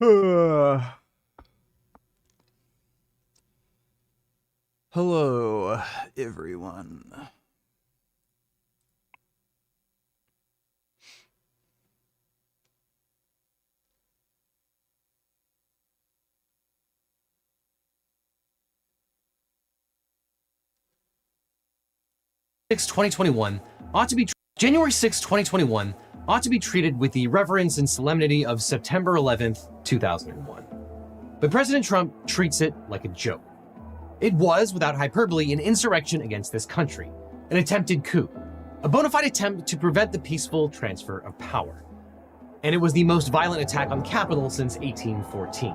Hello, everyone. January 6, 2021 ought to be treated with the reverence and solemnity of September 11th, 2001. But President Trump treats it like a joke. It was, without hyperbole, an insurrection against this country, an attempted coup, a bona fide attempt to prevent the peaceful transfer of power. And it was the most violent attack on the Capitol since 1814.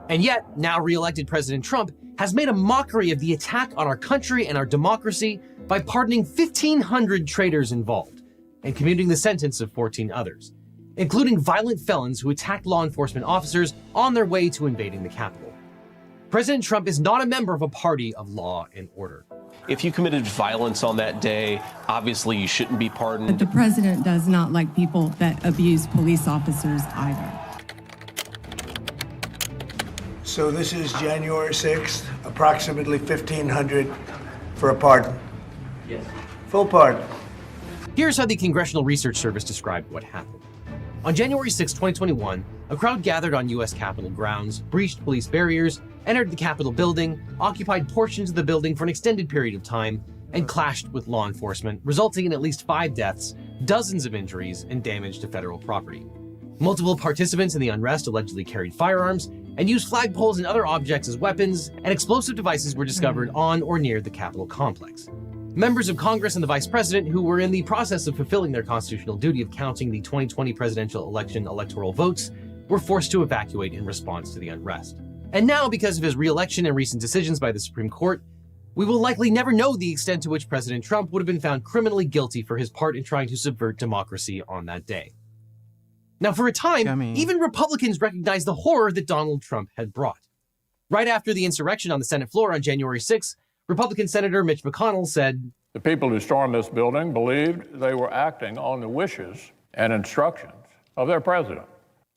And yet, now re-elected President Trump has made a mockery of the attack on our country and our democracy by pardoning 1,500 traitors involved and commuting the sentence of 14 others, including violent felons who attacked law enforcement officers on their way to invading the Capitol. President Trump is not a member of a party of law and order. If you committed violence on that day, obviously you shouldn't be pardoned. But the president does not like people that abuse police officers either. So this is January 6th, approximately 1,500 for a pardon. Yes. Full pardon. Here's how the Congressional Research Service described what happened. On January 6, 2021, a crowd gathered on U.S. Capitol grounds, breached police barriers, entered the Capitol building, occupied portions of the building for an extended period of time, and clashed with law enforcement, resulting in at least 5 deaths, dozens of injuries, and damage to federal property. Multiple participants in the unrest allegedly carried firearms and used flagpoles and other objects as weapons, and explosive devices were discovered on or near the Capitol complex. Members of Congress and the Vice President, who were in the process of fulfilling their constitutional duty of counting the 2020 presidential election electoral votes, were forced to evacuate in response to the unrest. And now, because of his re-election and recent decisions by the Supreme Court, we will likely never know the extent to which President Trump would have been found criminally guilty for his part in trying to subvert democracy on that day. Now, for a time, even Republicans recognized the horror that Donald Trump had brought. Right after the insurrection on the Senate floor on January 6, Republican Senator Mitch McConnell said, "The people who stormed this building believed they were acting on the wishes and instructions of their president.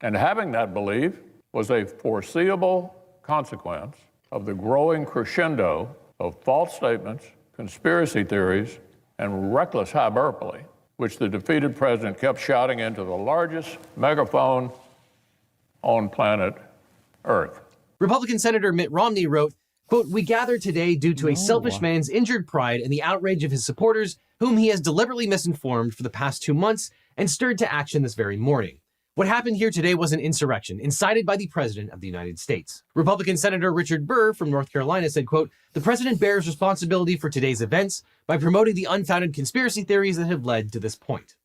And having that belief was a foreseeable consequence of the growing crescendo of false statements, conspiracy theories, and reckless hyperbole, which the defeated president kept shouting into the largest megaphone on planet Earth." Republican Senator Mitt Romney wrote, quote, "We gather today due to a selfish man's injured pride and the outrage of his supporters, whom he has deliberately misinformed for the past 2 months and stirred to action this very morning. What happened here today was an insurrection incited by the President of the United States." Republican Senator Richard Burr from North Carolina said, quote, "The president bears responsibility for today's events by promoting the unfounded conspiracy theories that have led to this point."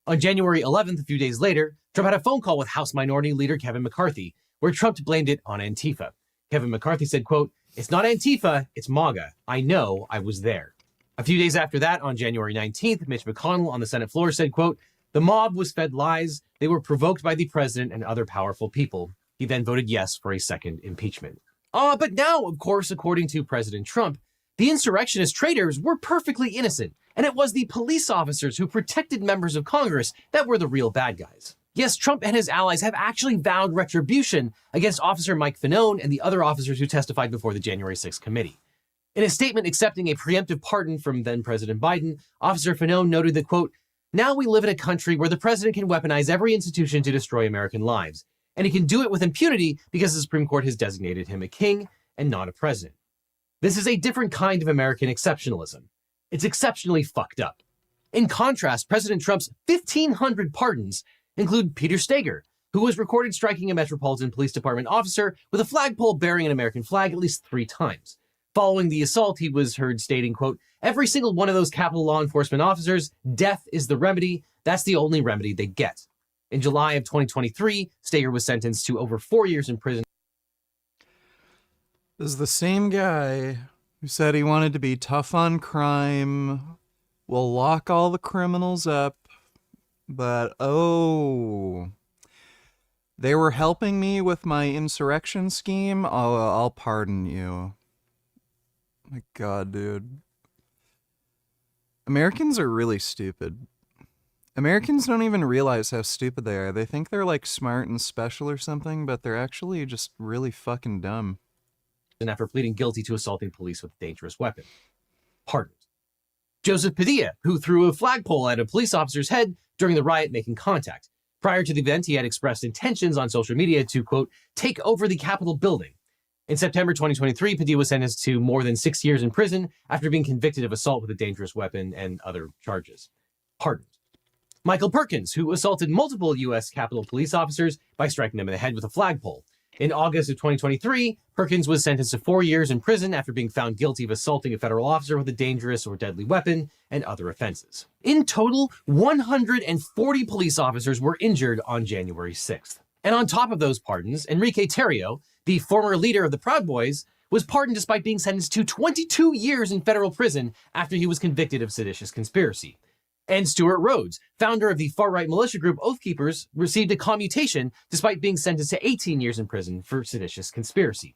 On January 11th, a few days later, Trump had a phone call with House Minority Leader Kevin McCarthy, where Trump blamed it on Antifa. Kevin McCarthy said, quote, "It's not Antifa, it's MAGA. I know, I was there." A few days after that, on January 19th, Mitch McConnell on the Senate floor said, quote, "The mob was fed lies. They were provoked by the president and other powerful people." He then voted yes for a second impeachment. But now, of course, according to President Trump, the insurrectionist traitors were perfectly innocent, and it was the police officers who protected members of Congress that were the real bad guys. Yes, Trump and his allies have actually vowed retribution against Officer Mike Fanone and the other officers who testified before the January 6th committee. In a statement accepting a preemptive pardon from then-President Biden, Officer Fanone noted that, quote, "Now we live in a country where the president can weaponize every institution to destroy American lives, and he can do it with impunity because the Supreme Court has designated him a king and not a president. This is a different kind of American exceptionalism. It's exceptionally fucked up." In contrast, President Trump's 1,500 pardons include Peter Steger, who was recorded striking a Metropolitan Police Department officer with a flagpole bearing an American flag at least 3 times. Following the assault, he was heard stating, quote, "Every single one of those Capitol law enforcement officers, death is the remedy. That's the only remedy they get." In July of 2023, Steger was sentenced to over 4 years in prison. This is the same guy who said he wanted to be tough on crime, will lock all the criminals up, but they were helping me with my insurrection scheme. I'll pardon you. My God, dude. Americans are really stupid. Americans don't even realize how stupid they are. They think they're like smart and special or something, but they're actually just really fucking dumb. And after pleading guilty to assaulting police with a dangerous weapon. Pardoned. Joseph Padilla, who threw a flagpole at a police officer's head during the riot making contact. Prior to the event, he had expressed intentions on social media to, quote, take over the Capitol building. In September 2023, Padilla was sentenced to more than 6 years in prison after being convicted of assault with a dangerous weapon and other charges. Pardoned. Michael Perkins, who assaulted multiple U.S. Capitol police officers by striking them in the head with a flagpole. In August of 2023, Perkins was sentenced to 4 years in prison after being found guilty of assaulting a federal officer with a dangerous or deadly weapon and other offenses. In total, 140 police officers were injured on January 6th. And on top of those pardons, Enrique Tarrio, the former leader of the Proud Boys, was pardoned despite being sentenced to 22 years in federal prison after he was convicted of seditious conspiracy. And Stuart Rhodes, founder of the far-right militia group Oath Keepers, received a commutation despite being sentenced to 18 years in prison for seditious conspiracy.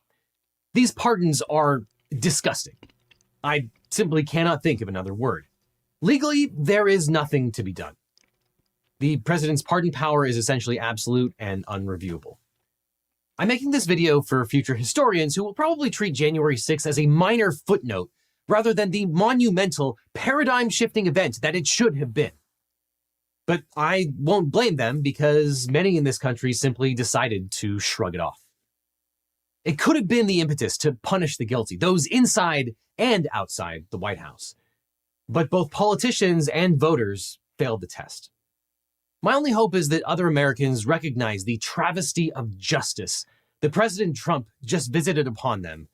These pardons are disgusting. I simply cannot think of another word. Legally, there is nothing to be done. The president's pardon power is essentially absolute and unreviewable. I'm making this video for future historians who will probably treat January 6th as a minor footnote rather than the monumental, paradigm-shifting event that it should have been. But I won't blame them because many in this country simply decided to shrug it off. It could have been the impetus to punish the guilty, those inside and outside the White House. But both politicians and voters failed the test. My only hope is that other Americans recognize the travesty of justice that President Trump just visited upon them,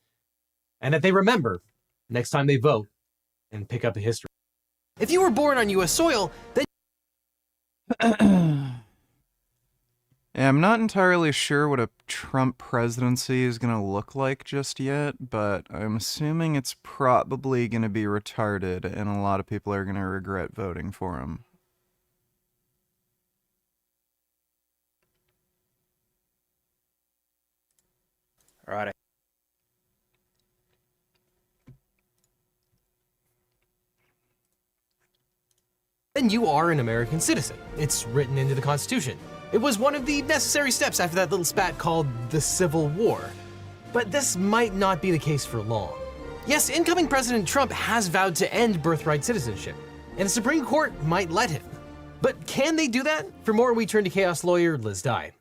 and that they remember next time they vote and pick up a history. If you were born on U.S. soil, then Yeah, I'm not entirely sure what a Trump presidency is going to look like just yet, but I'm assuming it's probably going to be retarded, and a lot of people are going to regret voting for him. All right. then you are an American citizen. It's written into the Constitution. It was one of the necessary steps after that little spat called the Civil War. But this might not be the case for long. Yes, incoming President Trump has vowed to end birthright citizenship, and the Supreme Court might let him. But can they do that? For more, we turn to chaos lawyer Liz Dye.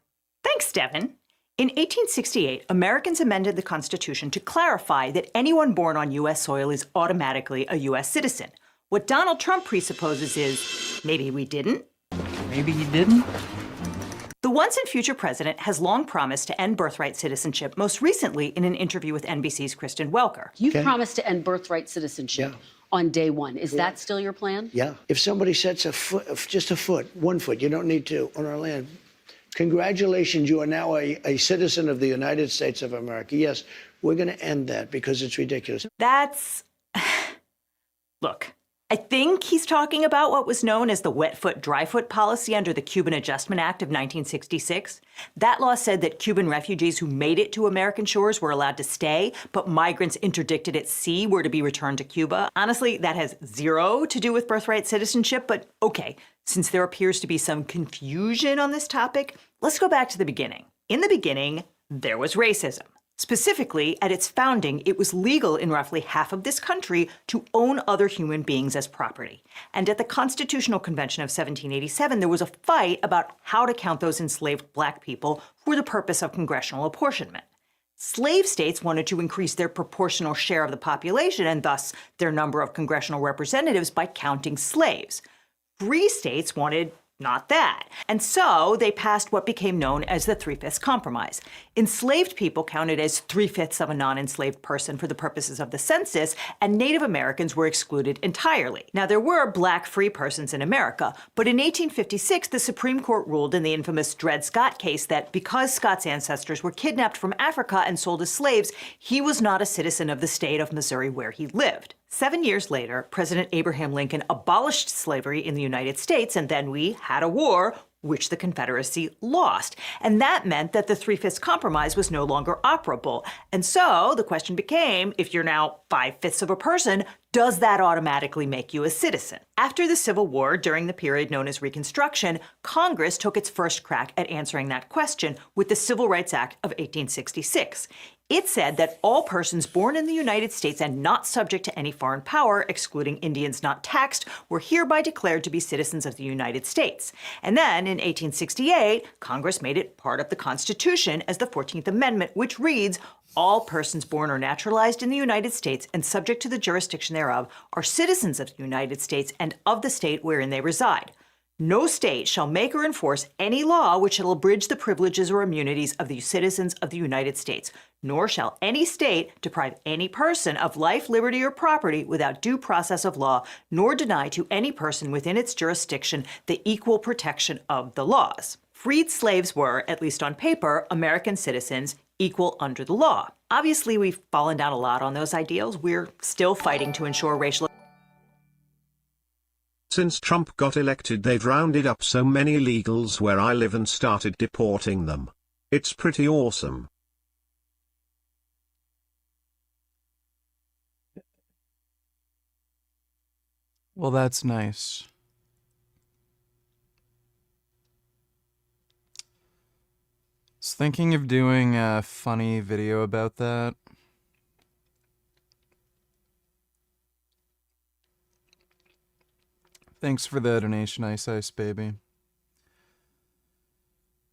Thanks, Devin. In 1868, Americans amended the Constitution to clarify that anyone born on U.S. soil is automatically a U.S. citizen. What Donald Trump presupposes is, maybe we didn't. Maybe you didn't? The once and future president has long promised to end birthright citizenship, most recently in an interview with NBC's Kristen Welker. You've promised to end birthright citizenship on day one. Is that still your plan? Yeah. If somebody sets a foot, just a foot, 1 foot, you don't need two, on our land, congratulations, you are now a citizen of the United States of America. Yes, we're going to end that because it's ridiculous. That's... Look, I think he's talking about what was known as the wet foot, dry foot policy under the Cuban Adjustment Act of 1966. That law said that Cuban refugees who made it to American shores were allowed to stay, but migrants interdicted at sea were to be returned to Cuba. Honestly, that has zero to do with birthright citizenship, but okay, since there appears to be some confusion on this topic, let's go back to the beginning. In the beginning, there was racism. Specifically, at its founding, it was legal in roughly half of this country to own other human beings as property. And at the Constitutional Convention of 1787, there was a fight about how to count those enslaved black people for the purpose of congressional apportionment. Slave states wanted to increase their proportional share of the population and thus their number of congressional representatives by counting slaves. Free states wanted not that. And so they passed what became known as the Three-Fifths Compromise. Enslaved people counted as 3/5 of a non-enslaved person for the purposes of the census, and Native Americans were excluded entirely. Now, there were black free persons in America, but in 1856, the Supreme Court ruled in the infamous Dred Scott case that because Scott's ancestors were kidnapped from Africa and sold as slaves, he was not a citizen of the state of Missouri where he lived. 7 years later, President Abraham Lincoln abolished slavery in the United States, and then we had a war which the Confederacy lost. And that meant that the Three-Fifths Compromise was no longer operable. And so the question became, if you're now 5/5 of a person, does that automatically make you a citizen? After the Civil War, during the period known as Reconstruction, Congress took its first crack at answering that question with the Civil Rights Act of 1866. It said that all persons born in the United States and not subject to any foreign power, excluding Indians not taxed, were hereby declared to be citizens of the United States. And then in 1868, Congress made it part of the Constitution as the 14th Amendment, which reads, all persons born or naturalized in the United States and subject to the jurisdiction thereof are citizens of the United States and of the state wherein they reside. No state shall make or enforce any law which shall abridge the privileges or immunities of the citizens of the United States, nor shall any state deprive any person of life, liberty, or property without due process of law, nor deny to any person within its jurisdiction the equal protection of the laws. Freed slaves were, at least on paper, American citizens, equal under the law. Obviously, we've fallen down a lot on those ideals. We're still fighting to ensure racial. Since Trump got elected, they've rounded up so many illegals where I live and started deporting them. It's pretty awesome. Well, that's nice. I was thinking of doing a funny video about that. Thanks for the donation, Ice Ice Baby.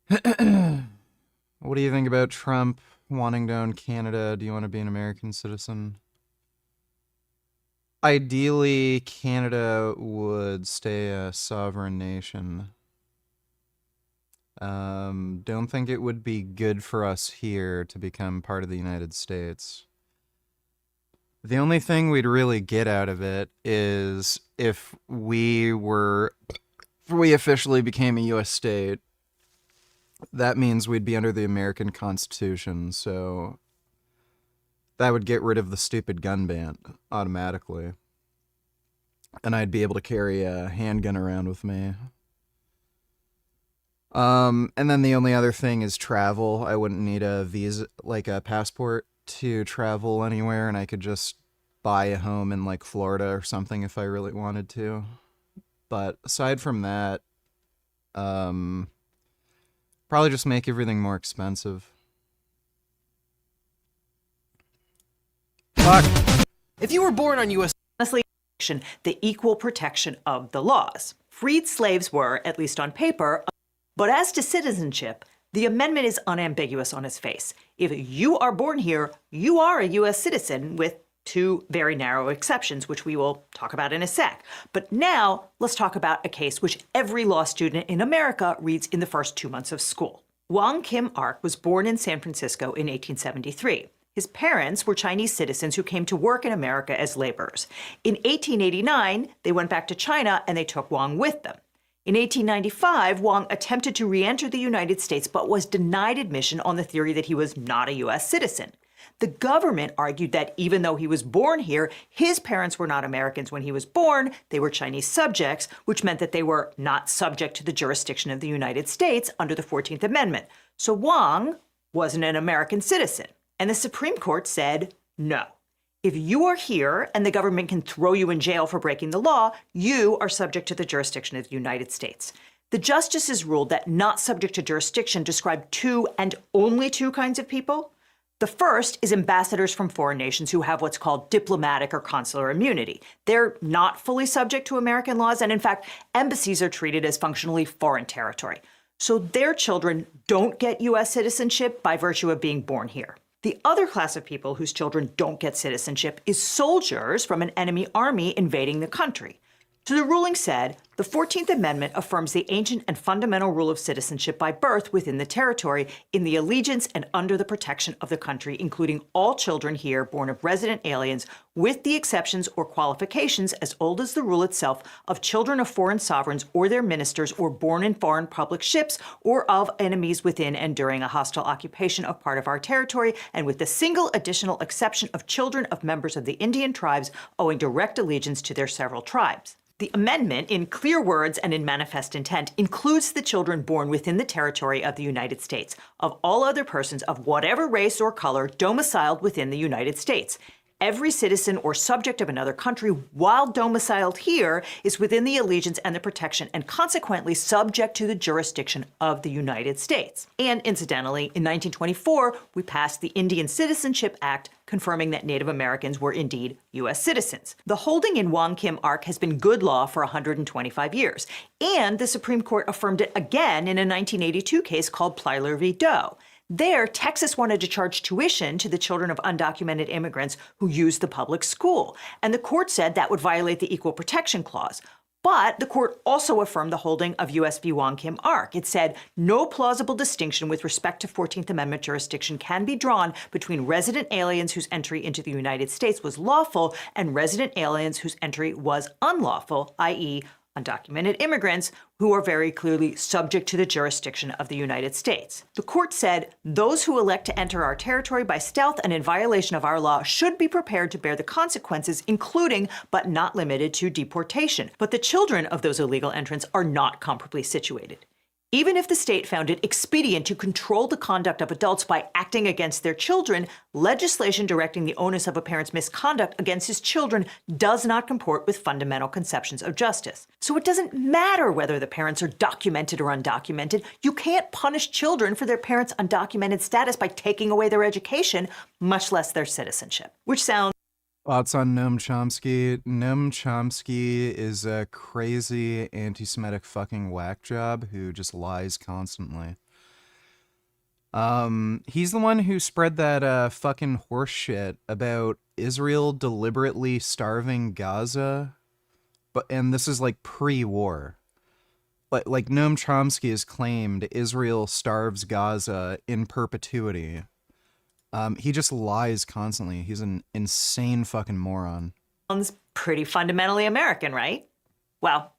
What do you think about Trump wanting to own Canada? Do you want to be an American citizen? Ideally, Canada would stay a sovereign nation. Don't think it would be good for us here to become part of the United States. The only thing we'd really get out of it is if we officially became a U.S. state, that means we'd be under the American Constitution, so that would get rid of the stupid gun ban automatically. And I'd be able to carry a handgun around with me. And then the only other thing is travel. I wouldn't need a visa, like a passport, to travel anywhere, and I could just buy a home in like Florida or something if I really wanted to. But aside from that, probably just make everything more expensive. Fuck. If you were born on U.S. Honestly, the equal protection of the laws. Freed slaves were, at least on paper, but as to citizenship, the amendment is unambiguous on its face. If you are born here, you are a U.S. citizen, with two very narrow exceptions, which we will talk about in a sec. But now, let's talk about a case which every law student in America reads in the first 2 months of school. Wong Kim Ark was born in San Francisco in 1873. His parents were Chinese citizens who came to work in America as laborers. In 1889, they went back to China and they took Wong with them. In 1895, Wong attempted to re-enter the United States but was denied admission on the theory that he was not a U.S. citizen. The government argued that even though he was born here, his parents were not Americans when he was born, they were Chinese subjects, which meant that they were not subject to the jurisdiction of the United States under the 14th Amendment. So Wong wasn't an American citizen. And the Supreme Court said, no. If you are here and the government can throw you in jail for breaking the law, you are subject to the jurisdiction of the United States. The justices ruled that not subject to jurisdiction described two and only two kinds of people. The first is ambassadors from foreign nations who have what's called diplomatic or consular immunity. They're not fully subject to American laws, and in fact, embassies are treated as functionally foreign territory. So their children don't get U.S. citizenship by virtue of being born here. The other class of people whose children don't get citizenship is soldiers from an enemy army invading the country. So the ruling said, the 14th Amendment affirms the ancient and fundamental rule of citizenship by birth within the territory in the allegiance and under the protection of the country, including all children here born of resident aliens, with the exceptions or qualifications as old as the rule itself of children of foreign sovereigns or their ministers or born in foreign public ships or of enemies within and during a hostile occupation of part of our territory, and with the single additional exception of children of members of the Indian tribes owing direct allegiance to their several tribes. The amendment, in clear clear words and in manifest intent, includes the children born within the territory of the United States, of all other persons of whatever race or color domiciled within the United States. Every citizen or subject of another country, while domiciled here, is within the allegiance and the protection and consequently subject to the jurisdiction of the United States. And incidentally, in 1924, we passed the Indian Citizenship Act, confirming that Native Americans were indeed U.S. citizens. The holding in Wong Kim Ark has been good law for 125 years, and the Supreme Court affirmed it again in a 1982 case called Plyler v. Doe. There, Texas wanted to charge tuition to the children of undocumented immigrants who used the public school, and the court said that would violate the Equal Protection Clause. But the court also affirmed the holding of U.S. v. Wong Kim Ark. It said, no plausible distinction with respect to 14th Amendment jurisdiction can be drawn between resident aliens whose entry into the United States was lawful and resident aliens whose entry was unlawful, i.e., undocumented immigrants who are very clearly subject to the jurisdiction of the United States. The court said, those who elect to enter our territory by stealth and in violation of our law should be prepared to bear the consequences, including but not limited to deportation. But the children of those illegal entrants are not comparably situated. Even if the state found it expedient to control the conduct of adults by acting against their children, legislation directing the onus of a parent's misconduct against his children does not comport with fundamental conceptions of justice. So it doesn't matter whether the parents are documented or undocumented. You can't punish children for their parents' undocumented status by taking away their education, much less their citizenship. Which sounds Thoughts on Noam Chomsky? Noam Chomsky is a crazy anti-Semitic fucking whack job who just lies constantly. He's the one who spread that fucking horse shit about Israel deliberately starving Gaza, and this is like pre-war. Like Noam Chomsky has claimed Israel starves Gaza in perpetuity. He just lies constantly. He's an insane fucking moron. Sounds pretty fundamentally American, right? Well,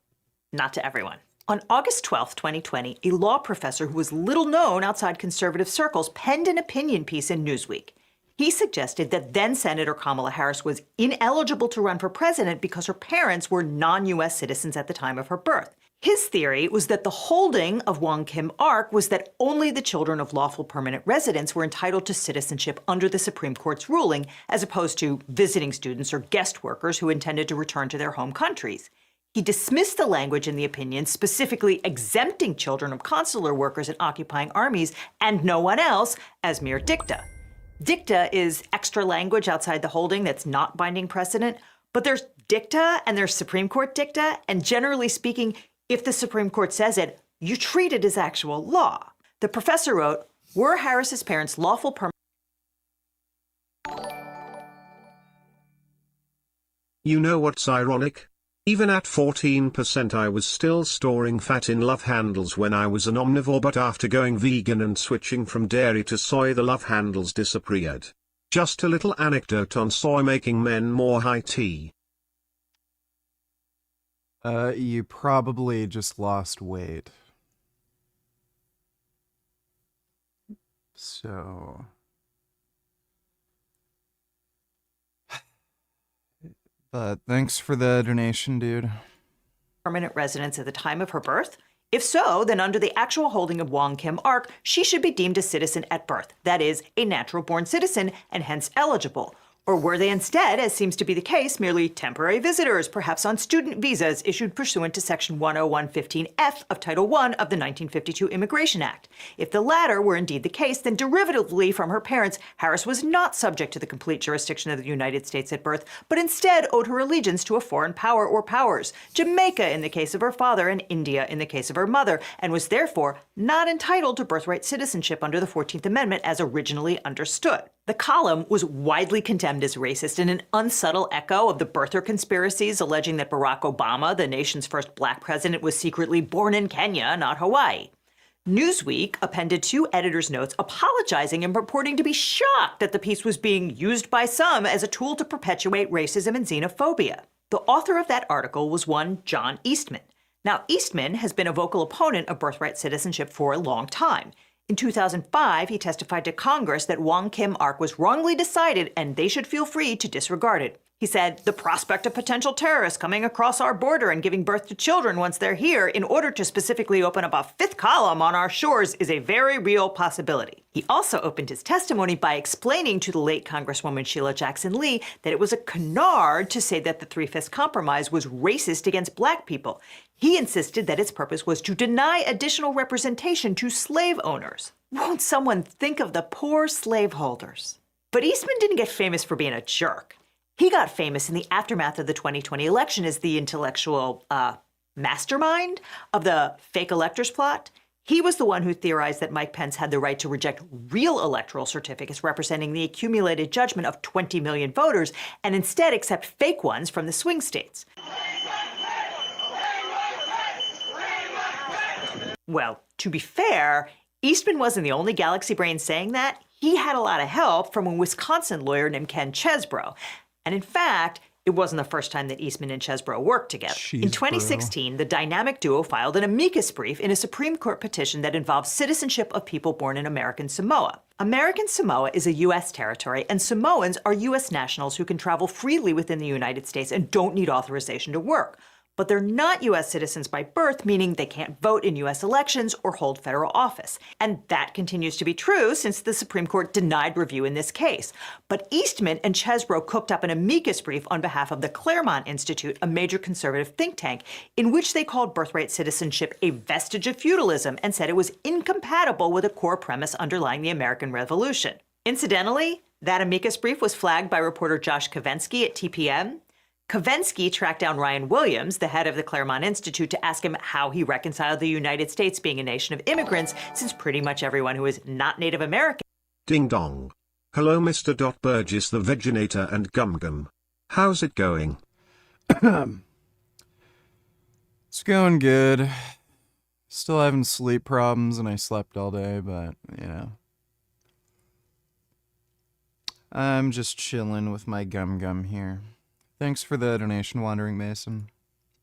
not to everyone. On August 12th, 2020, a law professor who was little known outside conservative circles penned an opinion piece in Newsweek. He suggested that then-Senator Kamala Harris was ineligible to run for president because her parents were non-U.S. citizens at the time of her birth. His theory was that the holding of Wong Kim Ark was that only the children of lawful permanent residents were entitled to citizenship under the Supreme Court's ruling, as opposed to visiting students or guest workers who intended to return to their home countries. He dismissed the language in the opinion specifically exempting children of consular workers and occupying armies and no one else as mere dicta. Dicta is extra language outside the holding that's not binding precedent, but there's dicta and there's Supreme Court dicta, and generally speaking, if the Supreme Court says it, you treat it as actual law. The professor wrote, were Harris's parents lawful permanent? You know what's ironic? Even at 14% I was still storing fat in love handles when I was an omnivore, but after going vegan and switching from dairy to soy, the love handles disappeared. Just a little anecdote on soy making men more high tea. You probably just lost weight. So... But thanks for the donation, dude. Permanent residence at the time of her birth? If so, then under the actual holding of Wong Kim Ark, she should be deemed a citizen at birth, that is, a natural-born citizen, and hence eligible. Or were they instead, as seems to be the case, merely temporary visitors, perhaps on student visas issued pursuant to Section 10115F of Title I of the 1952 Immigration Act? If the latter were indeed the case, then derivatively from her parents, Harris was not subject to the complete jurisdiction of the United States at birth, but instead owed her allegiance to a foreign power or powers, Jamaica in the case of her father and India in the case of her mother, and was therefore not entitled to birthright citizenship under the 14th Amendment as originally understood. The column was widely condemned as racist in an unsubtle echo of the birther conspiracies alleging that Barack Obama, the nation's first black president, was secretly born in Kenya, not Hawaii. Newsweek appended 2 editors' notes apologizing and purporting to be shocked that the piece was being used by some as a tool to perpetuate racism and xenophobia. The author of that article was one John Eastman. Now, Eastman has been a vocal opponent of birthright citizenship for a long time. In 2005, he testified to Congress that Wong Kim Ark was wrongly decided and they should feel free to disregard it. He said, the prospect of potential terrorists coming across our border and giving birth to children once they're here in order to specifically open up a fifth column on our shores is a very real possibility. He also opened his testimony by explaining to the late Congresswoman Sheila Jackson Lee that it was a canard to say that the Three-Fifths Compromise was racist against black people. He insisted that its purpose was to deny additional representation to slave owners. Won't someone think of the poor slaveholders? But Eastman didn't get famous for being a jerk. He got famous in the aftermath of the 2020 election as the intellectual mastermind of the fake electors plot. He was the one who theorized that Mike Pence had the right to reject real electoral certificates representing the accumulated judgment of 20 million voters and instead accept fake ones from the swing states. Well, to be fair, Eastman wasn't the only galaxy brain saying that. He had a lot of help from a Wisconsin lawyer named Ken Chesbrough. And in fact, it wasn't the first time that Eastman and Chesbrough worked together. In 2016, the dynamic duo filed an amicus brief in a Supreme Court petition that involved citizenship of people born in American Samoa. American Samoa is a U.S. territory, and Samoans are U.S. nationals who can travel freely within the United States and don't need authorization to work. But they're not U.S. citizens by birth, meaning they can't vote in U.S. elections or hold federal office. And that continues to be true since the Supreme Court denied review in this case. But Eastman and Chesbrough cooked up an amicus brief on behalf of the Claremont Institute, a major conservative think tank, in which they called birthright citizenship a vestige of feudalism and said it was incompatible with a core premise underlying the American Revolution. Incidentally, that amicus brief was flagged by reporter Josh Kovensky at TPM. Kovensky tracked down Ryan Williams, the head of the Claremont Institute, to ask him how he reconciled the United States being a nation of immigrants, since pretty much everyone who is not Native American. Ding dong. Hello Mr. Burgess the Veganator and Gum Gum. How's it going? It's going good. Still having sleep problems and I slept all day, but, you know. I'm just chilling with my Gum Gum here. Thanks for the donation, Wandering Mason.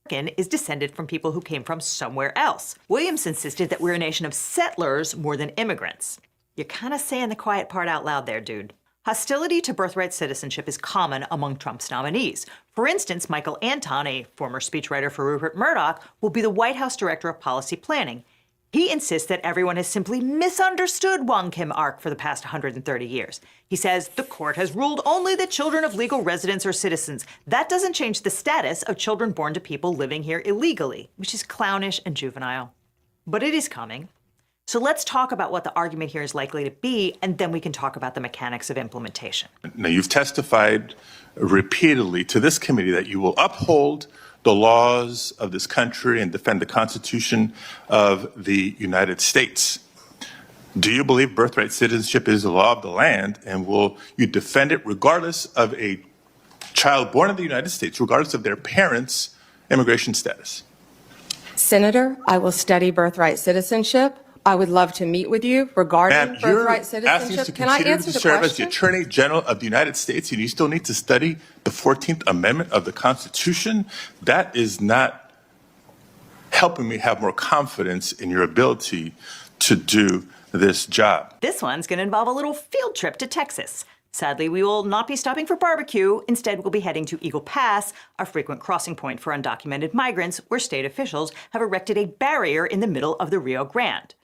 Is descended from people who came from somewhere else. Williams insisted that we're a nation of settlers more than immigrants. You're kind of saying the quiet part out loud there, dude. Hostility to birthright citizenship is common among Trump's nominees. For instance, Michael Anton, a former speechwriter for Rupert Murdoch, will be the White House Director of Policy Planning. He insists that everyone has simply misunderstood Wong Kim Ark for the past 130 years. He says the court has ruled only that children of legal residents are citizens. That doesn't change the status of children born to people living here illegally, which is clownish and juvenile. But it is coming. So let's talk about what the argument here is likely to be, and then we can talk about the mechanics of implementation. Now, you've testified repeatedly to this committee that you will uphold the laws of this country and defend the Constitution of the United States. Do you believe birthright citizenship is the law of the land, and will you defend it regardless of a child born in the United States, regardless of their parents' immigration status? Senator, I will study birthright citizenship. I would love to meet with you regarding birthright citizenship. Can I answer the serve as the question? Attorney General of the United States, and you still need to study the 14th Amendment of the Constitution? That is not helping me have more confidence in your ability to do this job. This one's going to involve a little field trip to Texas. Sadly, we will not be stopping for barbecue. Instead, we'll be heading to Eagle Pass, a frequent crossing point for undocumented migrants, where state officials have erected a barrier in the middle of the Rio Grande.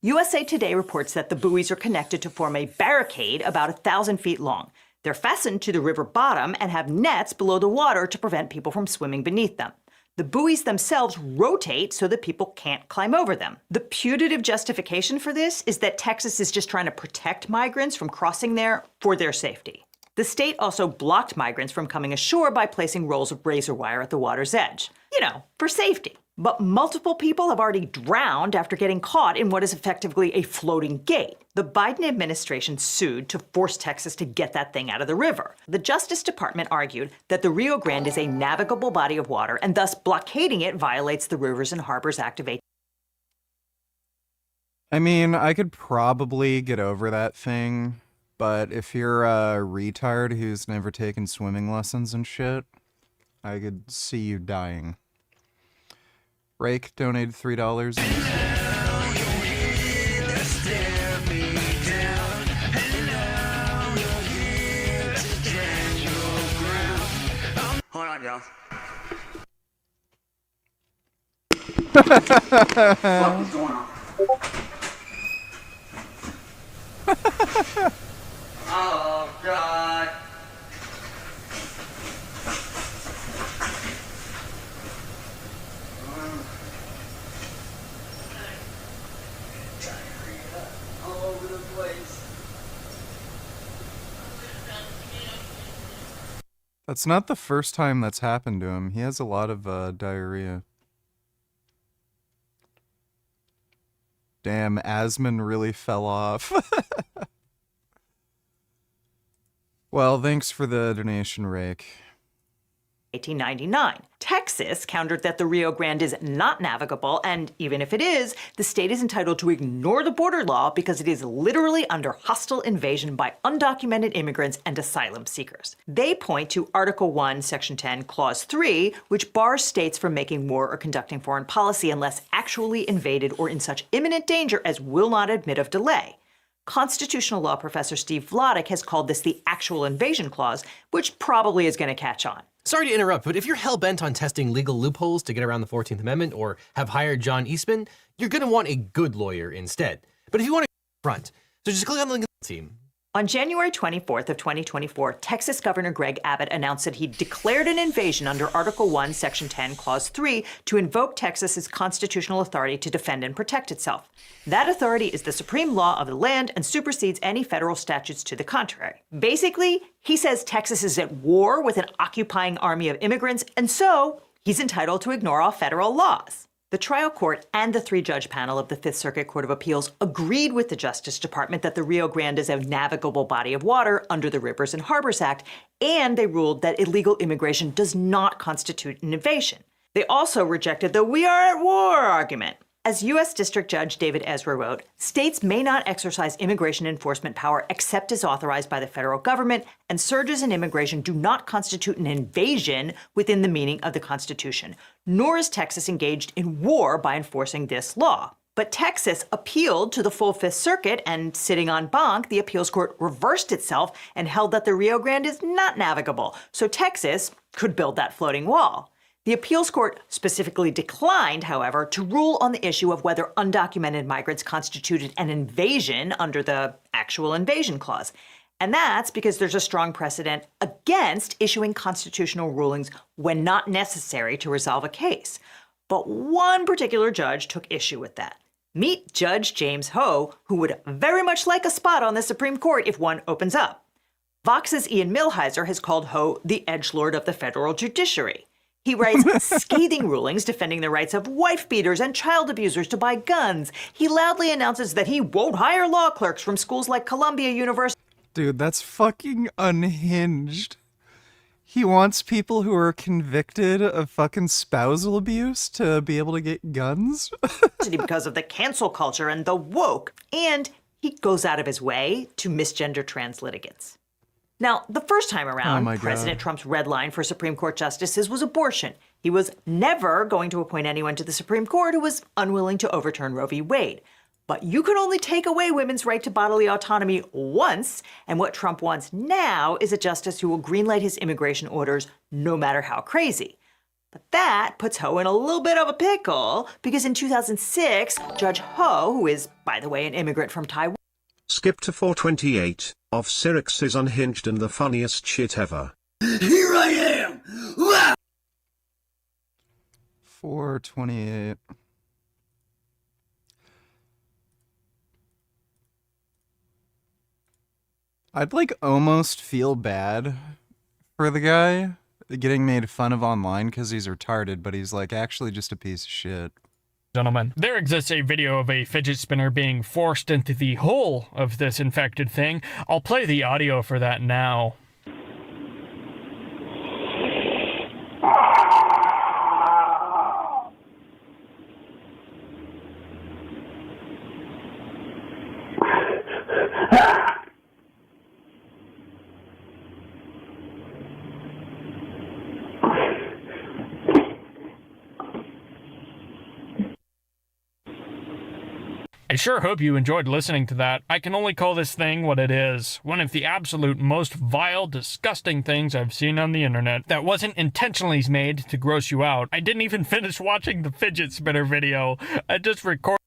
USA Today reports that the buoys are connected to form a barricade about 1,000 feet long. They're fastened to the river bottom and have nets below the water to prevent people from swimming beneath them. The buoys themselves rotate so that people can't climb over them. The putative justification for this is that Texas is just trying to protect migrants from crossing there for their safety. The state also blocked migrants from coming ashore by placing rolls of razor wire at the water's edge. You know, for safety. But multiple people have already drowned after getting caught in what is effectively a floating gate. The Biden administration sued to force Texas to get that thing out of the river. The Justice Department argued that the Rio Grande is a navigable body of water, and thus blockading it violates the Rivers and Harbors Act of 18. I mean, I could probably get over that thing, but if you're a retard who's never taken swimming lessons and shit, I could see you dying. Rake donated $3. go. What's going on? Oh, God. All over the place. That's not the first time that's happened to him. He has a lot of diarrhea. Damn, Asman really fell off. Well, thanks for the donation, Rake. 1899. Texas countered that the Rio Grande is not navigable, and even if it is, the state is entitled to ignore the border law because it is literally under hostile invasion by undocumented immigrants and asylum seekers. They point to Article 1, Section 10, Clause 3, which bars states from making war or conducting foreign policy unless actually invaded or in such imminent danger as will not admit of delay. Constitutional law professor Steve Vladeck has called this the actual invasion clause, which probably is going to catch on. Sorry to interrupt, but if you're hell-bent on testing legal loopholes to get around the 14th Amendment or have hired John Eastman, you're going to want a good lawyer instead. But if you want to front, so just click on the link in the team. On January 24th of 2024, Texas Governor Greg Abbott announced that he declared an invasion under Article 1, Section 10, Clause 3 to invoke Texas's constitutional authority to defend and protect itself. That authority is the supreme law of the land and supersedes any federal statutes to the contrary. Basically, he says Texas is at war with an occupying army of immigrants, and so he's entitled to ignore all federal laws. The trial court and the three-judge panel of the Fifth Circuit Court of Appeals agreed with the Justice Department that the Rio Grande is a navigable body of water under the Rivers and Harbors Act, and they ruled that illegal immigration does not constitute an invasion. They also rejected the "we are at war" argument. As U.S. District Judge David Ezra wrote, states may not exercise immigration enforcement power except as authorized by the federal government, and surges in immigration do not constitute an invasion within the meaning of the Constitution, nor is Texas engaged in war by enforcing this law. But Texas appealed to the full Fifth Circuit, and sitting on banc, the appeals court reversed itself and held that the Rio Grande is not navigable, so Texas could build that floating wall. The appeals court specifically declined, however, to rule on the issue of whether undocumented migrants constituted an invasion under the actual invasion clause. And that's because there's a strong precedent against issuing constitutional rulings when not necessary to resolve a case. But one particular judge took issue with that. Meet Judge James Ho, who would very much like a spot on the Supreme Court if one opens up. Vox's Ian Millhiser has called Ho the edgelord of the federal judiciary. He writes scathing rulings defending the rights of wife-beaters and child abusers to buy guns. He loudly announces that he won't hire law clerks from schools like Columbia University. Dude, that's fucking unhinged. He wants people who are convicted of fucking spousal abuse to be able to get guns? Because of the cancel culture and the woke. And he goes out of his way to misgender trans litigants. Now, the first time around, President Trump's red line for Supreme Court justices was abortion. He was never going to appoint anyone to the Supreme Court who was unwilling to overturn Roe v. Wade. But you can only take away women's right to bodily autonomy once, and what Trump wants now is a justice who will greenlight his immigration orders no matter how crazy. But that puts Ho in a little bit of a pickle, because in 2006, Judge Ho, who is, by the way, an immigrant from Taiwan, Skip to 428, of Syrix is unhinged and the funniest shit ever. Here I am! 428. I'd like almost feel bad for the guy getting made fun of online because he's retarded, but he's like actually just a piece of shit. Gentlemen, there exists a video of a fidget spinner being forced into the hole of this infected thing. I'll play the audio for that now. I sure hope you enjoyed listening to that. I can only call this thing what it is. One of the absolute most vile, disgusting things I've seen on the internet that wasn't intentionally made to gross you out. I didn't even finish watching the fidget spinner video. I just recorded.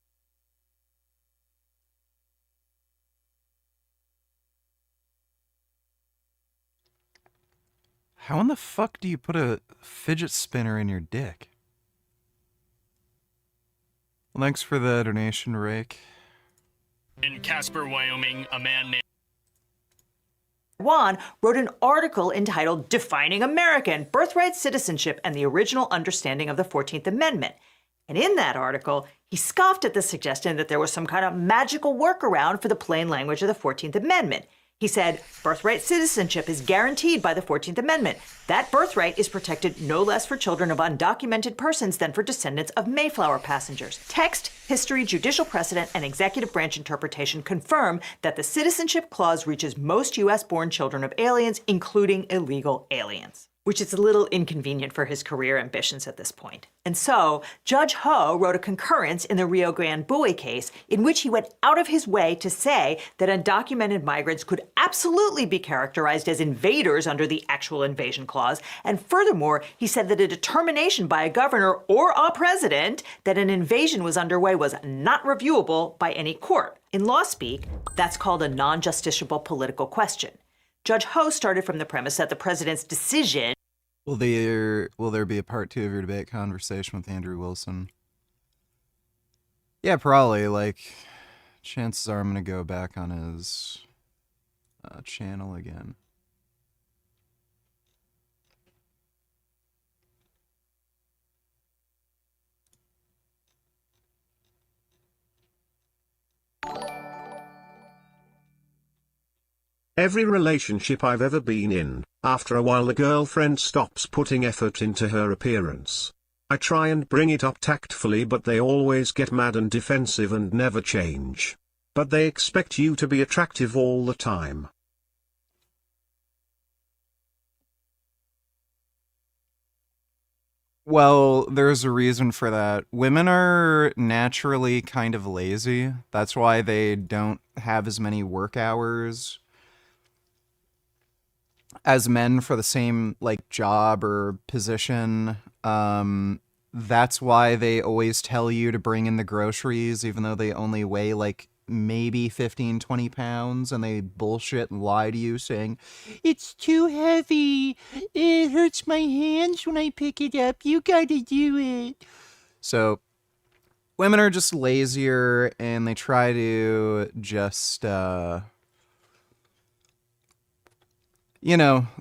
How in the fuck do you put a fidget spinner in your dick? Well, thanks for the donation, Rake. In Casper, Wyoming, a man named Juan wrote an article entitled Defining American, Birthright Citizenship and the Original Understanding of the 14th Amendment. And in that article, he scoffed at the suggestion that there was some kind of magical workaround for the plain language of the 14th Amendment. He said, birthright citizenship is guaranteed by the 14th Amendment. That birthright is protected no less for children of undocumented persons than for descendants of Mayflower passengers. Text, history, judicial precedent, and executive branch interpretation confirm that the citizenship clause reaches most U.S.-born children of aliens, including illegal aliens, which is a little inconvenient for his career ambitions at this point. And so, Judge Ho wrote a concurrence in the Rio Grande Buoy case in which he went out of his way to say that undocumented migrants could absolutely be characterized as invaders under the actual invasion clause. And furthermore, he said that a determination by a governor or a president that an invasion was underway was not reviewable by any court. In law speak, that's called a non-justiciable political question. Judge Ho started from the premise that the president's decision. Will there be a part 2 of your debate conversation with Andrew Wilson? Yeah, probably. Like, chances are I'm gonna go back on his channel again. Every relationship I've ever been in, after a while the girlfriend stops putting effort into her appearance. I try and bring it up tactfully, but they always get mad and defensive and never change. But they expect you to be attractive all the time. Well, there's a reason for that. Women are naturally kind of lazy. That's why they don't have as many work hours as men for the same like job or position. That's why they always tell you to bring in the groceries even though they only weigh like maybe 15, 20 pounds, and they bullshit and lie to you saying, "It's too heavy. It hurts my hands when I pick it up. You gotta do it." So women are just lazier and they try to just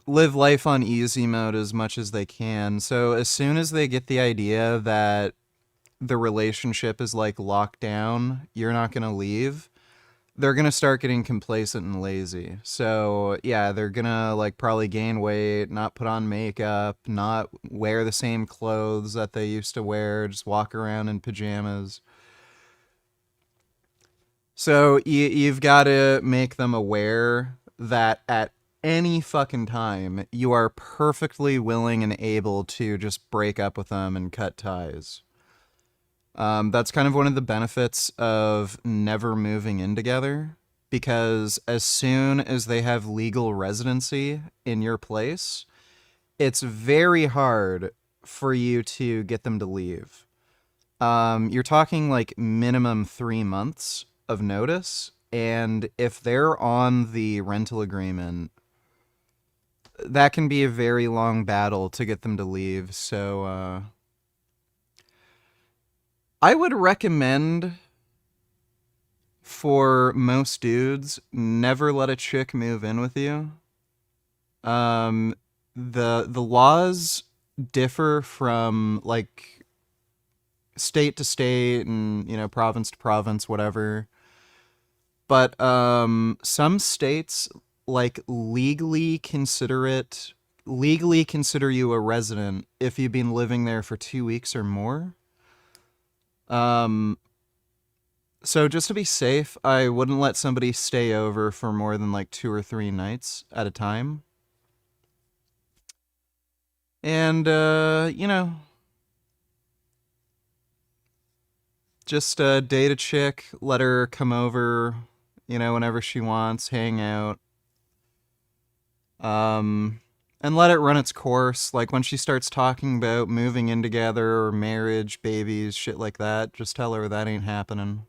live life on easy mode as much as they can. So as soon as they get the idea that the relationship is like locked down, you're not going to leave, they're going to start getting complacent and lazy. So yeah, they're going to like probably gain weight, not put on makeup, not wear the same clothes that they used to wear, just walk around in pajamas. So you've got to make them aware that at any fucking time, you are perfectly willing and able to just break up with them and cut ties. That's kind of one of the benefits of never moving in together, because as soon as they have legal residency in your place, it's very hard for you to get them to leave. You're talking like minimum 3 months of notice, and if they're on the rental agreement, that can be a very long battle to get them to leave. So I would recommend for most dudes, never let a chick move in with you. The laws differ from like state to state and province to province, whatever. But some states like legally consider you a resident if you've been living there for 2 weeks or more. So just to be safe, I wouldn't let somebody stay over for more than like 2 or 3 nights at a time. And Just date a chick, let her come over, you know, whenever she wants, hang out. And let it run its course. Like, when she starts talking about moving in together or marriage, babies, shit like that, just tell her that ain't happening.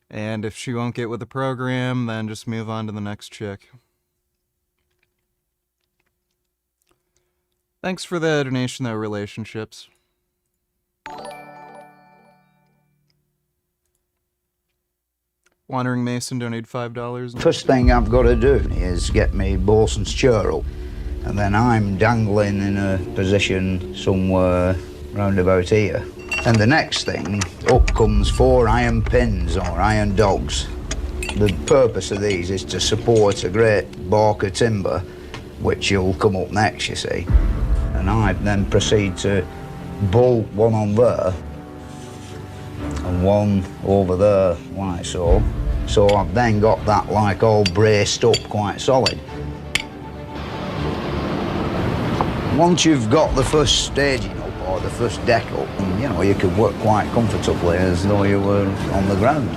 And if she won't get with the program, then just move on to the next chick. Thanks for the donation, though, relationships. Wandering Mason donated $5. First thing I've got to do is get me bosun's chair up, and then I'm dangling in a position somewhere round about here. And the next thing, up comes 4 iron pins or iron dogs. The purpose of these is to support a great bark of timber, which will come up next, you see. And I then proceed to bolt one on there and one over there, like so. So I've then got that like all braced up quite solid. Once you've got the first staging up or the first deck up, you know, you can work quite comfortably as though you were on the ground.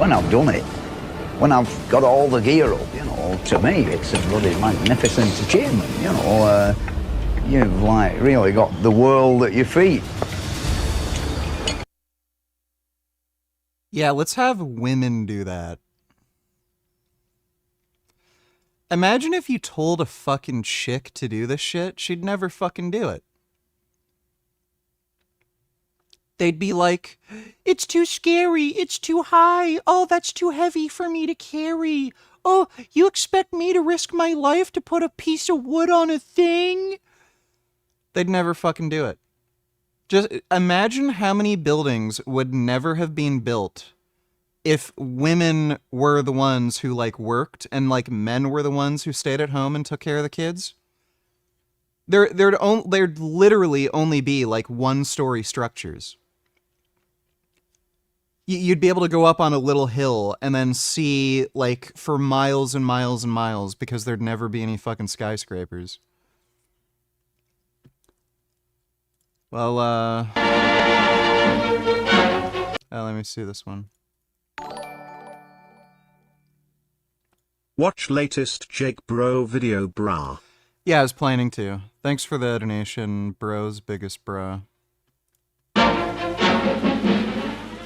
When I've done it, when I've got all the gear up, you know, to me it's a bloody magnificent achievement, you know. You've like really got the world at your feet. Yeah, let's have women do that. Imagine if you told a fucking chick to do this shit, she'd never fucking do it. They'd be like, it's too scary, it's too high, oh, that's too heavy for me to carry. Oh, you expect me to risk my life to put a piece of wood on a thing? They'd never fucking do it. Just imagine how many buildings would never have been built if women were the ones who, like, worked and, like, men were the ones who stayed at home and took care of the kids. There'd literally only be, like, one-story structures. You'd be able to go up on a little hill and then see, like, for miles and miles and miles because there'd never be any fucking skyscrapers. Well, let me see this one. Watch latest Jake Bro video, brah. Yeah, I was planning to. Thanks for the donation, bro's biggest bra.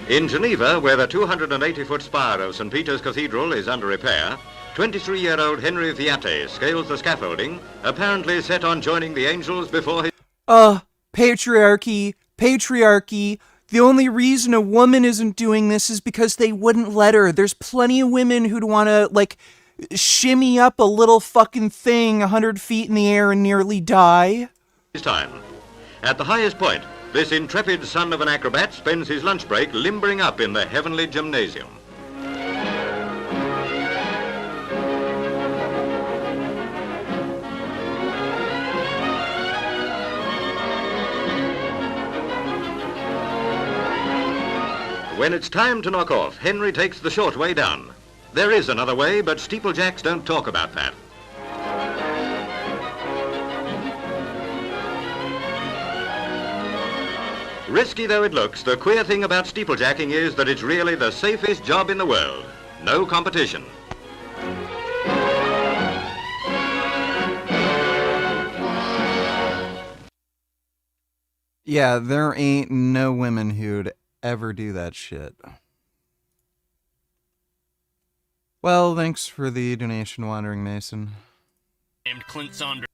In Geneva, where the 280-foot spire of St. Peter's Cathedral is under repair, 23-year-old Henry Viate scales the scaffolding, apparently set on joining the angels before his... Patriarchy, patriarchy. The only reason a woman isn't doing this is because they wouldn't let her. There's plenty of women who'd want to, like, shimmy up a little fucking thing 100 feet in the air and nearly die. Time. At the highest point, this intrepid son of an acrobat spends his lunch break limbering up in the heavenly gymnasium. When it's time to knock off, Henry takes the short way down. There is another way, but steeplejacks don't talk about that. Risky though it looks, the queer thing about steeplejacking is that it's really the safest job in the world. No competition. Yeah, there ain't no women who'd ever do that shit. Well, thanks for the donation, Wandering Mason. Named Clint Saunders.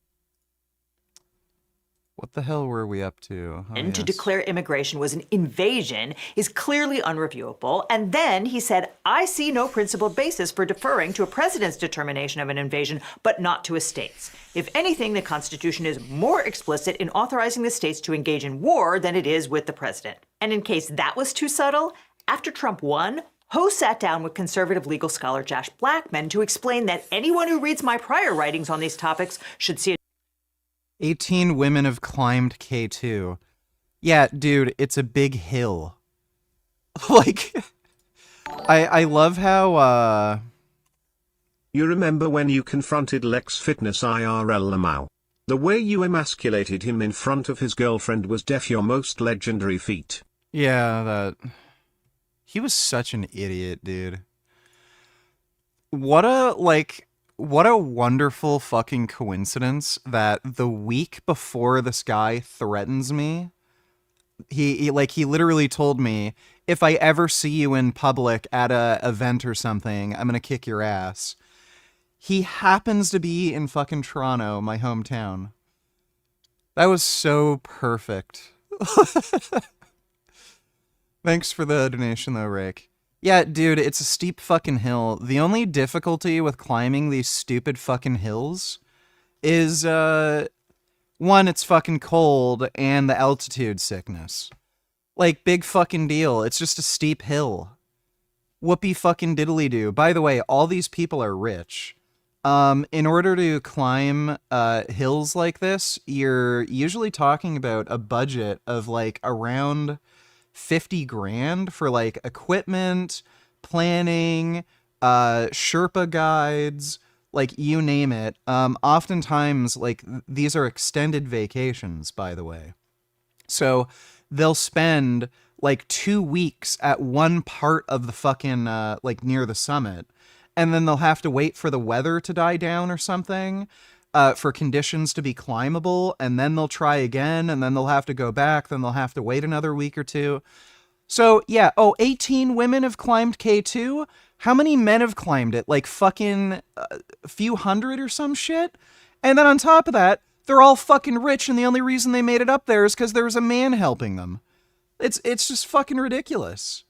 What the hell were we up to? Oh, And to yes. declare immigration was an invasion is clearly unreviewable. And then he said, I see no principled basis for deferring to a president's determination of an invasion, but not to a state's. If anything, the Constitution is more explicit in authorizing the states to engage in war than it is with the president. And in case that was too subtle, after Trump won, Ho sat down with conservative legal scholar Josh Blackman to explain that anyone who reads my prior writings on these topics should see 18 women have climbed K2. Yeah, dude, it's a big hill. Like, I love how, You remember when you confronted Lex Fitness IRL Lamau? The way you emasculated him in front of his girlfriend was def your most legendary feat. Yeah, that... He was such an idiot, dude. What a wonderful fucking coincidence that the week before this guy threatens me, he literally told me, if I ever see you in public at a event or something, I'm gonna kick your ass. He happens to be in fucking Toronto, my hometown. That was so perfect. Thanks for the donation though, Rick. Yeah, dude, it's a steep fucking hill. The only difficulty with climbing these stupid fucking hills is, one, it's fucking cold, and the altitude sickness. Like, big fucking deal. It's just a steep hill. Whoopee fucking diddly do. By the way, all these people are rich. In order to climb hills like this, you're usually talking about a budget of like around 50 grand for like equipment, planning, Sherpa guides, like you name it. Oftentimes, like these are extended vacations, by the way. So they'll spend like 2 weeks at one part of the fucking like near the summit. And then they'll have to wait for the weather to die down or something, for conditions to be climbable, and then they'll try again, and then they'll have to go back, then they'll have to wait another week or two. So, yeah, 18 women have climbed K2? How many men have climbed it? Like fucking a few hundred or some shit? And then on top of that, they're all fucking rich, and the only reason they made it up there is because there was a man helping them. It's just fucking ridiculous.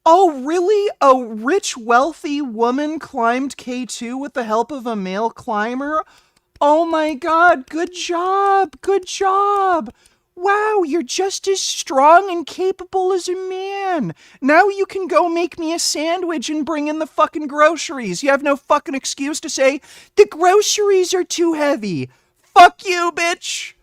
Oh, really? A rich, wealthy woman climbed K2 with the help of a male climber? Oh my god, good job! Good job! Wow, you're just as strong and capable as a man! Now you can go make me a sandwich and bring in the fucking groceries. You have no fucking excuse to say, the groceries are too heavy. Fuck you, bitch!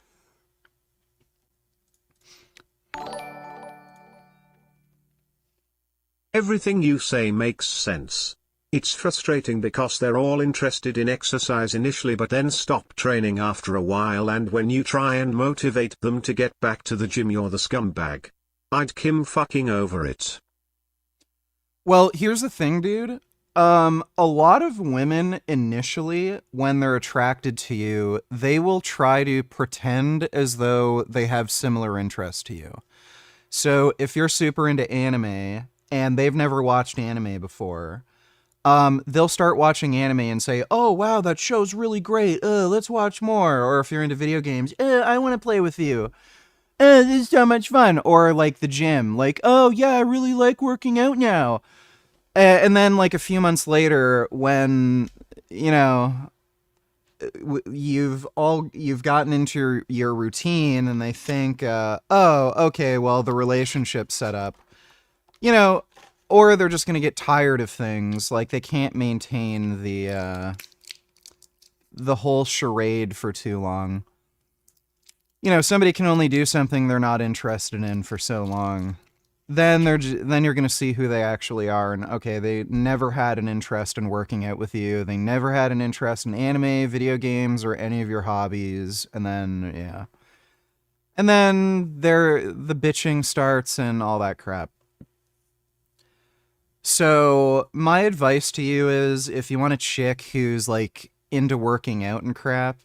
Everything you say makes sense. It's frustrating because they're all interested in exercise initially but then stop training after a while, and when you try and motivate them to get back to the gym, you're the scumbag. I'd Kim fucking over it. Well, here's the thing, dude. A lot of women initially, when they're attracted to you, they will try to pretend as though they have similar interests to you. So if you're super into anime and they've never watched anime before, they'll start watching anime and say, oh, wow, that show's really great. Let's watch more. Or if you're into video games, I want to play with you. This is so much fun. Or like the gym, like, oh, yeah, I really like working out now. And then like a few months later, when, you know, you've gotten into your routine and they think, oh, okay, well, the relationship's set up. You know, or they're just going to get tired of things. Like, they can't maintain the whole charade for too long. You know, somebody can only do something they're not interested in for so long. Then you're going to see who they actually are. And, okay, they never had an interest in working out with you. They never had an interest in anime, video games, or any of your hobbies. And then, yeah. And then the bitching starts and all that crap. So my advice to you is, if you want a chick who's like into working out and crap,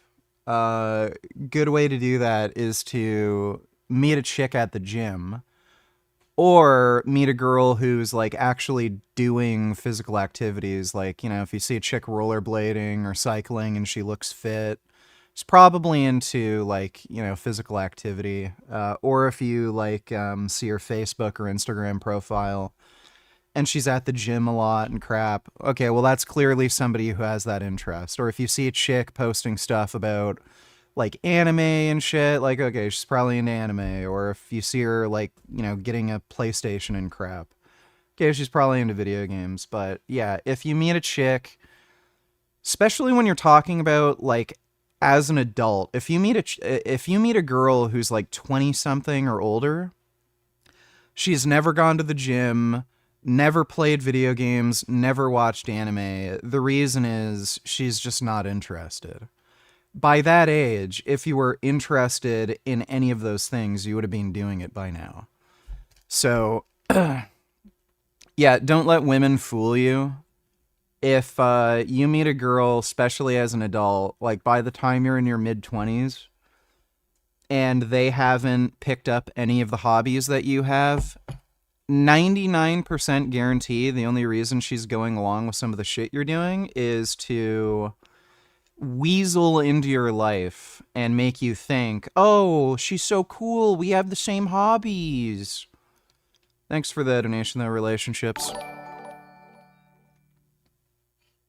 good way to do that is to meet a chick at the gym, or meet a girl who's like actually doing physical activities. Like, you know, if you see a chick rollerblading or cycling and she looks fit, she's probably into like, you know, physical activity. Or if you like see her Facebook or Instagram profile and she's at the gym a lot and crap, okay, well, that's clearly somebody who has that interest. Or if you see a chick posting stuff about like anime and shit, like, okay, she's probably into anime. Or if you see her like, you know, getting a PlayStation and crap, okay, she's probably into video games. But yeah, if you meet a chick, especially when you're talking about like as an adult, if you meet a girl who's like 20 something or older, she's never gone to the gym, never played video games, never watched anime. The reason is she's just not interested. by that age, if you were interested in any of those things, you would have been doing it by now. So, yeah, don't let women fool you. If you meet a girl, especially as an adult, like by the time you're in your mid-20s, and they haven't picked up any of the hobbies that you have, 99% guarantee the only reason she's going along with some of the shit you're doing is to weasel into your life and make you think, oh, she's so cool, we have the same hobbies. Thanks for the donation, though, relationships.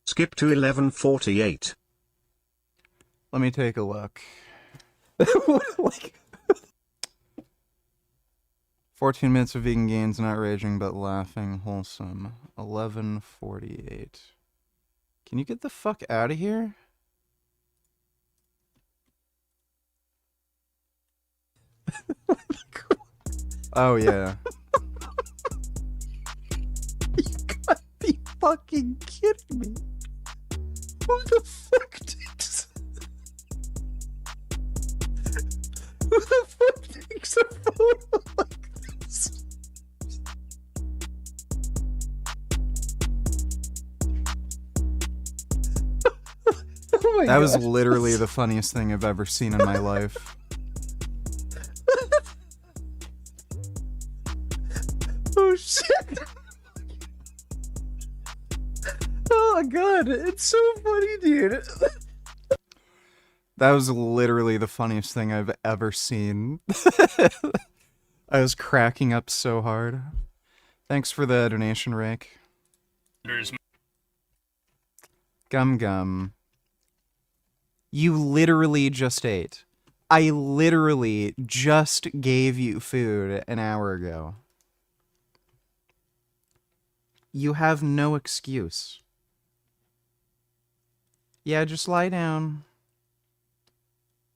Skip to 11:48. Let me take a look. 14 minutes of vegan gains, not raging, but laughing, wholesome. 11:48. Can you get the fuck out of here? Oh, yeah. You gotta be fucking kidding me. Who the fuck takes... Who the fuck takes a photo like this? Oh my That was God. literally the funniest thing I've ever seen in my life. Oh shit! Oh my God, it's so funny, dude. That was literally the funniest thing I've ever seen. I was cracking up so hard. Thanks for the donation, Rick. Gum Gum. You literally just ate. I literally just gave you food an hour ago. You have no excuse. Yeah, just lie down.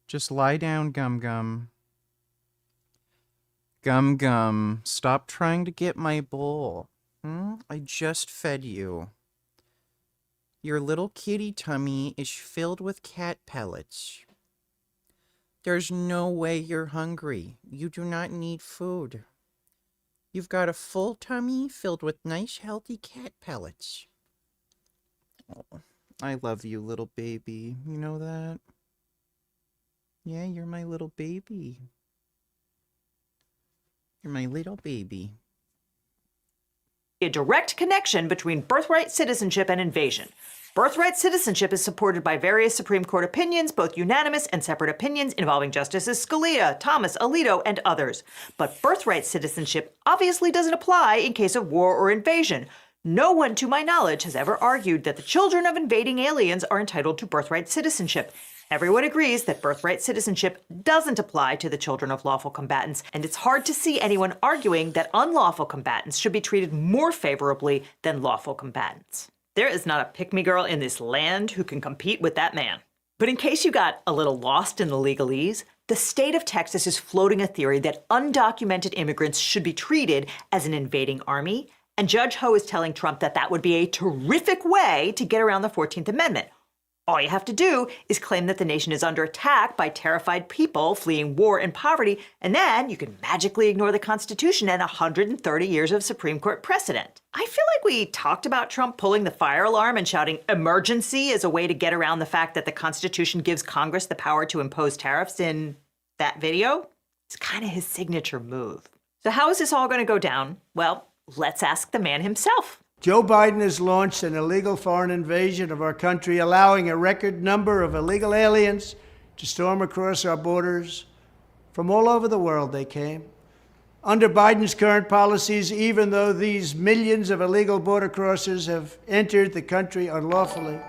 Just lie down, Gum Gum. Gum Gum, stop trying to get my bowl. I just fed you. Your little kitty tummy is filled with cat pellets. There's no way you're hungry. You do not need food. You've got a full tummy filled with nice, healthy cat pellets. Oh, I love you, little baby. You know that? Yeah, you're my little baby. You're my little baby. A direct connection between birthright citizenship and invasion. Birthright citizenship is supported by various Supreme Court opinions, both unanimous and separate opinions involving Justices Scalia, Thomas, Alito, and others. But birthright citizenship obviously doesn't apply in case of war or invasion. No one, to my knowledge, has ever argued that the children of invading aliens are entitled to birthright citizenship. Everyone agrees that birthright citizenship doesn't apply to the children of lawful combatants, and it's hard to see anyone arguing that unlawful combatants should be treated more favorably than lawful combatants. There is not a pick-me-girl in this land who can compete with that man. But in case you got a little lost in the legalese, the state of Texas is floating a theory that undocumented immigrants should be treated as an invading army, and Judge Ho is telling Trump that that would be a terrific way to get around the 14th Amendment. All you have to do is claim that the nation is under attack by terrified people fleeing war and poverty, and then you can magically ignore the Constitution and 130 years of Supreme Court precedent. I feel like we talked about Trump pulling the fire alarm and shouting emergency as a way to get around the fact that the Constitution gives Congress the power to impose tariffs in that video. It's kind of his signature move. So how is this all going to go down? Well, let's ask the man himself. Joe Biden has launched an illegal foreign invasion of our country, allowing a record number of illegal aliens to storm across our borders. From all over the world they came. Under Biden's current policies, even though these millions of illegal border crossers have entered the country unlawfully,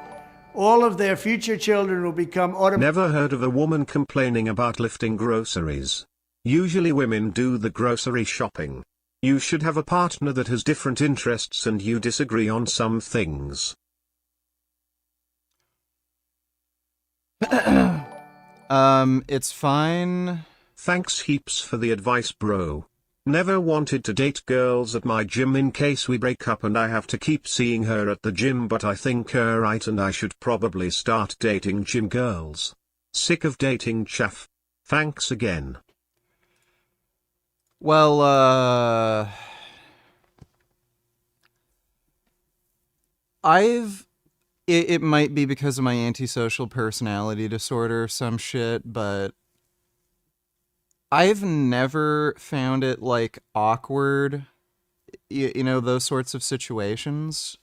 all of their future children will become Never heard of a woman complaining about lifting groceries. Usually women do the grocery shopping. You should have a partner that has different interests and you disagree on some things. It's fine. Thanks heaps for the advice, bro. Never wanted to date girls at my gym in case we break up and I have to keep seeing her at the gym, but I think her right and I should probably start dating gym girls. Sick of dating chaff. Thanks again. Well, it might be because of my antisocial personality disorder or some shit, but I've never found it like awkward, you know, those sorts of situations.